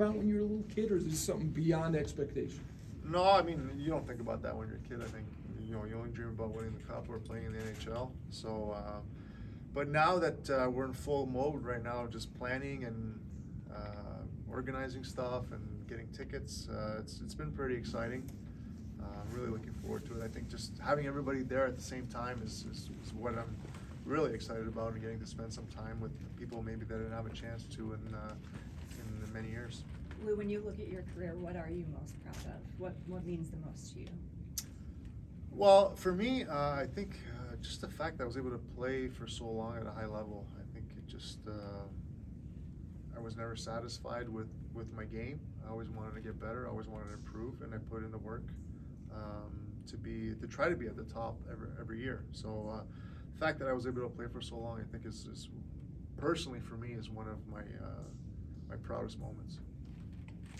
about when you were a little kid, or is this something beyond expectation? No, I mean, you don't think about that when you're a kid. I think, you know, you only dream about winning the cup or playing in the NHL. So, but now that we're in full mode right now, just planning and organizing stuff and getting tickets, it's been pretty exciting. I'm really looking forward to it. I think just having everybody there at the same time is what I'm really excited about, and getting to spend some time with people maybe that I didn't have a chance to in many years. Lou, when you look at your career, what are you most proud of? What means the most to you? Well, for me, I think just the fact that I was able to play for so long at a high level, I think it just, I was never satisfied with my game. I always wanted to get better, I always wanted to improve, and I put in the work to try to be at the top every year. So the fact that I was able to play for so long, I think is personally for me is one of my my proudest moments.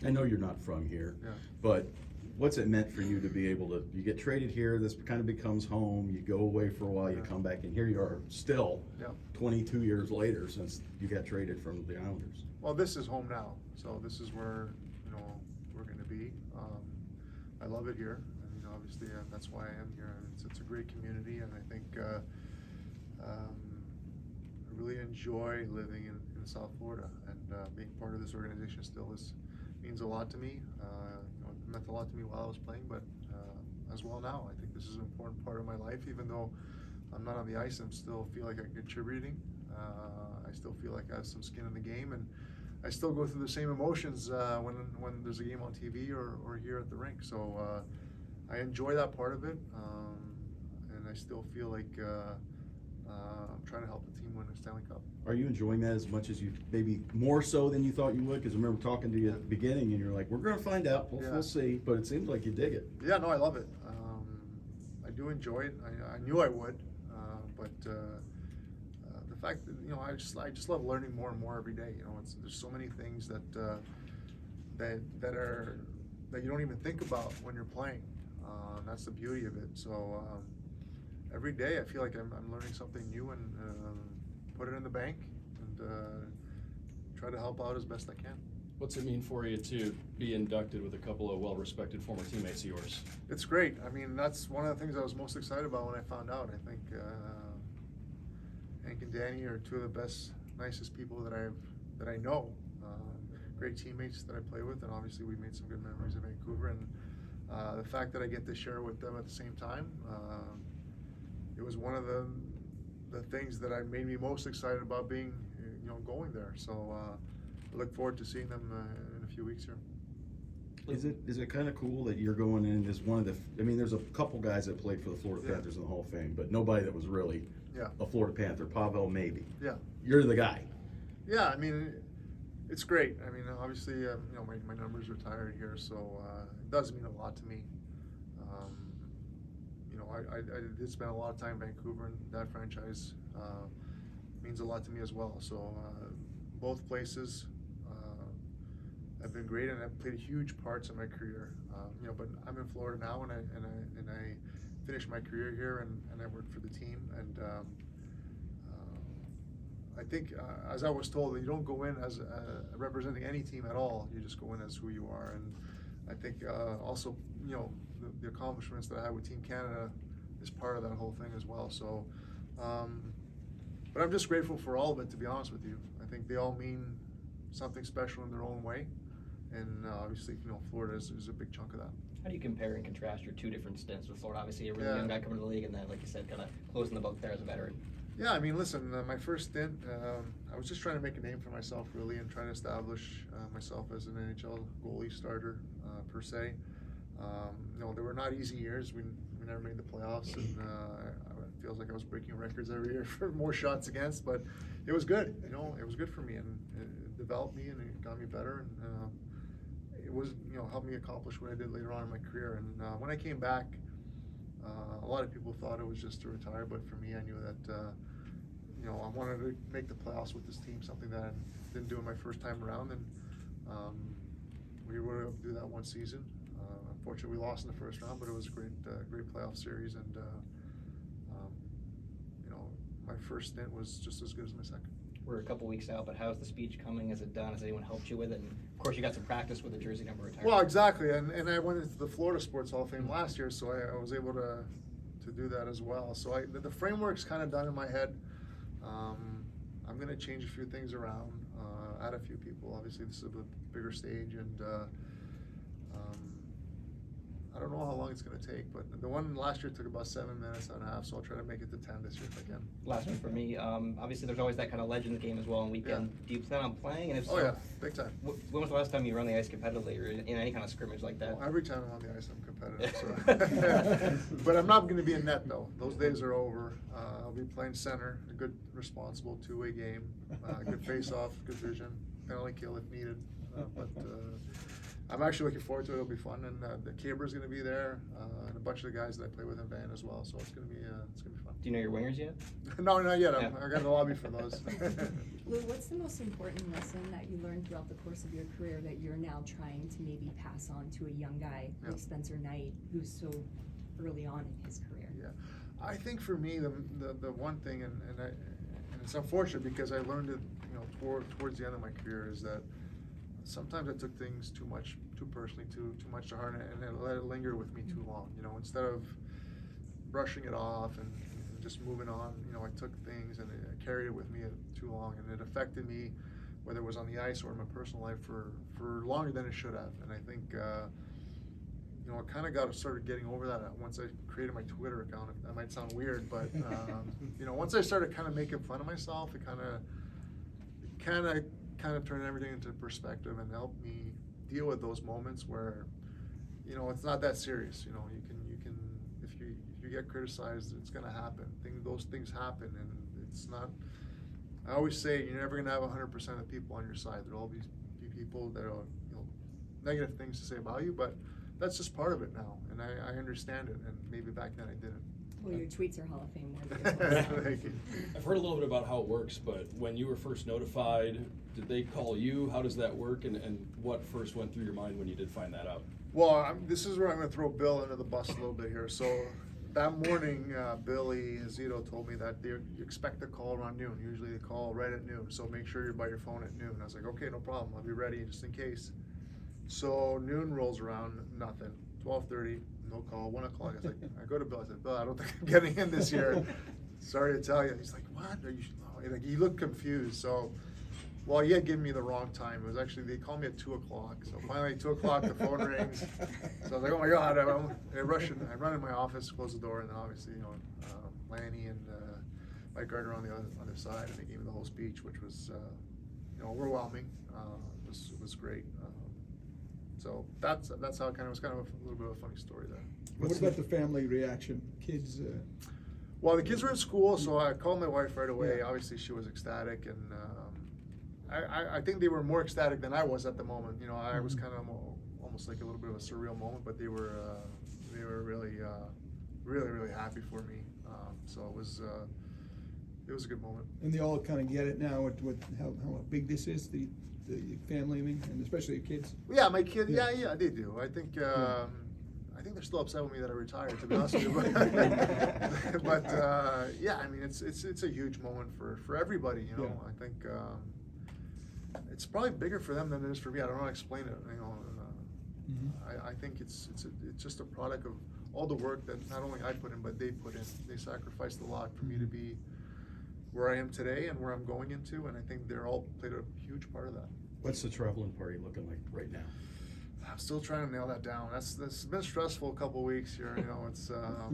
I know you're not from here, Yeah. but what's it meant for you to be able to, you get traded here, this kind of becomes home, you go away for a while, you come back, and here you are still, 22 years later since you got traded from the Islanders. Well, this is home now, so this is where, you know, we're going to be. I love it here, and, you know, obviously that's why I am here. It's a great community, and I think I really enjoy living in South Florida, and being part of this organization still means a lot to me. You know, it meant a lot to me while I was playing, but as well now. I think this is an important part of my life. Even though I'm not on the ice, I still feel like I'm contributing. I still feel like I have some skin in the game, and I still go through the same emotions when there's a game on TV or here at the rink. So I enjoy that part of it, and I still feel like I'm trying to help the team win a Stanley Cup. Are you enjoying that as much as you, maybe more so than you thought you would? Because I remember talking to you at the beginning, and you're like, we're going to find out, we'll see, but it seems like you dig it. Yeah, no, I love it. I do enjoy it. I knew I would, but the fact that, you know, I just love learning more and more every day. You know, there's so many things that you don't even think about when you're playing. That's the beauty of it. So every day I feel like I'm learning something new, and put it in the bank, and try to help out as best I can. What's it mean for you to be inducted with a couple of well-respected former teammates of yours? It's great. I mean, that's one of the things I was most excited about when I found out. I think Hank and Danny are two of the best, nicest people that I know. Great teammates that I play with, and obviously we made some good memories in Vancouver. And the fact that I get to share with them at the same time, it was one of the things that made me most excited about being, you know, going there. So I look forward to seeing them in a few weeks here. Is it kind of cool that you're going in as one of the, I mean, there's a couple guys that played for the Florida Panthers in the Hall of Fame, but nobody that was really a Florida Panther. Pavel maybe. Yeah. You're the guy. Yeah, I mean, it's great. I mean, obviously, you know, my number's retired here, so it does mean a lot to me. You know, I did spend a lot of time in Vancouver, and that franchise means a lot to me as well. So both places have been great, and have played huge parts in my career. You know, but I'm in Florida now, and I finished my career here, and I work for the team. And I think, as I was told, that you don't go in as representing any team at all. You just go in as who you are. And I think also, you know, the accomplishments that I had with Team Canada is part of that whole thing as well. So, but I'm just grateful for all of it, to be honest with you. I think they all mean something special in their own way. And obviously, you know, Florida is a big chunk of that. How do you compare and contrast your two different stints with Florida? Obviously, a really young guy coming to the league, and then, like you said, kind of closing the book there as a veteran. Yeah, I mean, listen, my first stint, I was just trying to make a name for myself, really, and trying to establish myself as an NHL goalie starter, per se. You know, they were not easy years. We never made the playoffs, and it feels like I was breaking records every year for more shots against, but it was good. You know, it was good for me, and it developed me, and it got me better, and it was, you know, helped me accomplish what I did later on in my career. And when I came back, a lot of people thought it was just to retire, but for me, I knew that, you know, I wanted to make the playoffs with this team, something that I didn't do in my first time around, and we were able to do that one season. Unfortunately, we lost in the first round, but it was a great playoff series, and you know, my first stint was just as good as my second. we're a couple weeks out, but how's the speech coming? Is it done? Has anyone helped you with it? And of course, you got some practice with the jersey number retirement. Well, exactly, and I went into the Florida Sports Hall of Fame last year, so I was able to do that as well. So the framework's kind of done in my head. I'm going to change a few things around, add a few people. Obviously, this is a bigger stage, and I don't know how long it's going to take, but the one last year took about 7 minutes and a half, so I'll try to make it to 10 this year if I can. Last one for me. Obviously, there's always that kind of legend game as well on weekend. Yeah. Do you plan on playing? And if so, Oh yeah, big time. when was the last time you were on the ice competitively or in any kind of scrimmage like that? Well, every time I'm on the ice, I'm competitive. So. But I'm not going to be in net though. Those days are over. I'll be playing center, a good, responsible two-way game, good face-off, good vision, penalty kill if needed. But I'm actually looking forward to it. It'll be fun, and the Caber's going to be there, and a bunch of the guys that I play with in Van as well. So it's going to be fun. Do you know your wingers yet? No, not yet. Yeah. I got the lobby for those. Lou, what's the most important lesson that you learned throughout the course of your career that you're now trying to maybe pass on to a young guy Yeah. like Spencer Knight, who's so early on in his career? Yeah, I think for me the one thing, and it's unfortunate because I learned it, towards the end of my career, is that sometimes I took things too personally, too much to heart, and I let it linger with me too long. Instead of brushing it off and just moving on, I took things and I carried it with me too long, and it affected me, whether it was on the ice or in my personal life, for longer than it should have. And I think I kind of started getting over that once I created my Twitter account. That might sound weird, but once I started kind of making fun of myself, it kind of turned everything into perspective and helped me deal with those moments where it's not that serious. You can if you get criticized, it's going to happen. Those things happen, and it's not. I always say you're never going to have 100% of people on your side. There'll always be people that are negative things to say about you, but that's just part of it now, and I understand it. And maybe back then I didn't. Well, your tweets are Hall of Fame worthy. Thank you. I've heard a little bit about how it works, but when you were first notified, did they call you? How does that work, and what first went through your mind when you did find that out? Well, this is where I'm going to throw Bill under the bus a little bit here. So that morning, Billy Zito told me that they expect a call around noon. Usually they call right at noon, so make sure you're by your phone at noon. I was like, okay, no problem. I'll be ready just in case. So noon rolls around, nothing. 12:30, no call. 1 o'clock, I go to Bill. I said, Bill, I don't think I'm getting in this year. Sorry to tell you. He's like, what? Are you? Like, he looked confused. So, well, he had given me the wrong time. It was actually, they called me at 2 o'clock. So finally, 2 o'clock, the phone rings. So I was like, oh my God. I run in my office, close the door, and then obviously, Lanny and Mike Gardner on the other side, and they gave me the whole speech, which was, overwhelming. It was great. So that's how it was kind of a little bit of a funny story there. What about the family reaction? Kids? Well, the kids were in school, so I called my wife right away. Yeah. Obviously, she was ecstatic, and I think they were more ecstatic than I was at the moment. I was kind of almost like a little bit of a surreal moment, but they were really, really, really happy for me. So it was a good moment. And they all kind of get it now, how big this is, the family, and especially the kids. Yeah, my kid. Yeah. Yeah, they do. I think they're still upset with me that I retired, to be honest with you. But yeah, I mean, it's a huge moment for everybody. Yeah. I think it's probably bigger for them than it is for me. I don't know how to explain it. I think it's just a product of all the work that not only I put in, but they put in. They sacrificed a lot for me to be where I am today and where I'm going into, and I think they're all played a huge part of that. What's the traveling party looking like right now? I'm still trying to nail that down. That's been stressful a couple weeks here. It's I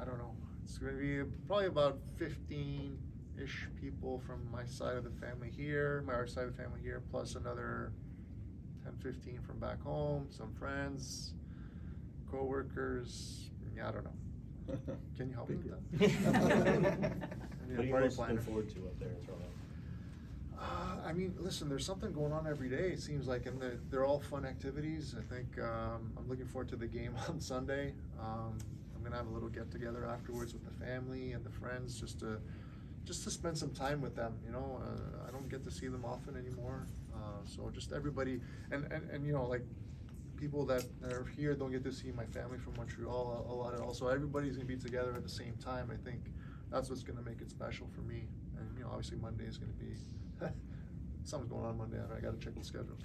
don't know. It's going to be probably about 15-ish people from my side of the family here, my side of the family here, plus another 10, 15 from back home, some friends, co-workers. Yeah, I don't know. Can you help me with that? What are you most looking forward to up there in Toronto? I mean, listen, there's something going on every day, it seems like, and they're all fun activities. I think I'm looking forward to the game on Sunday. I'm going to have a little get-together afterwards with the family and the friends just to spend some time with them. I don't get to see them often anymore. So just everybody, and like, people that are here don't get to see my family from Montreal a lot at all. So everybody's going to be together at the same time. I think that's what's going to make it special for me. And, you know, obviously Monday is gonna be, something's going on Monday, I gotta check the schedule.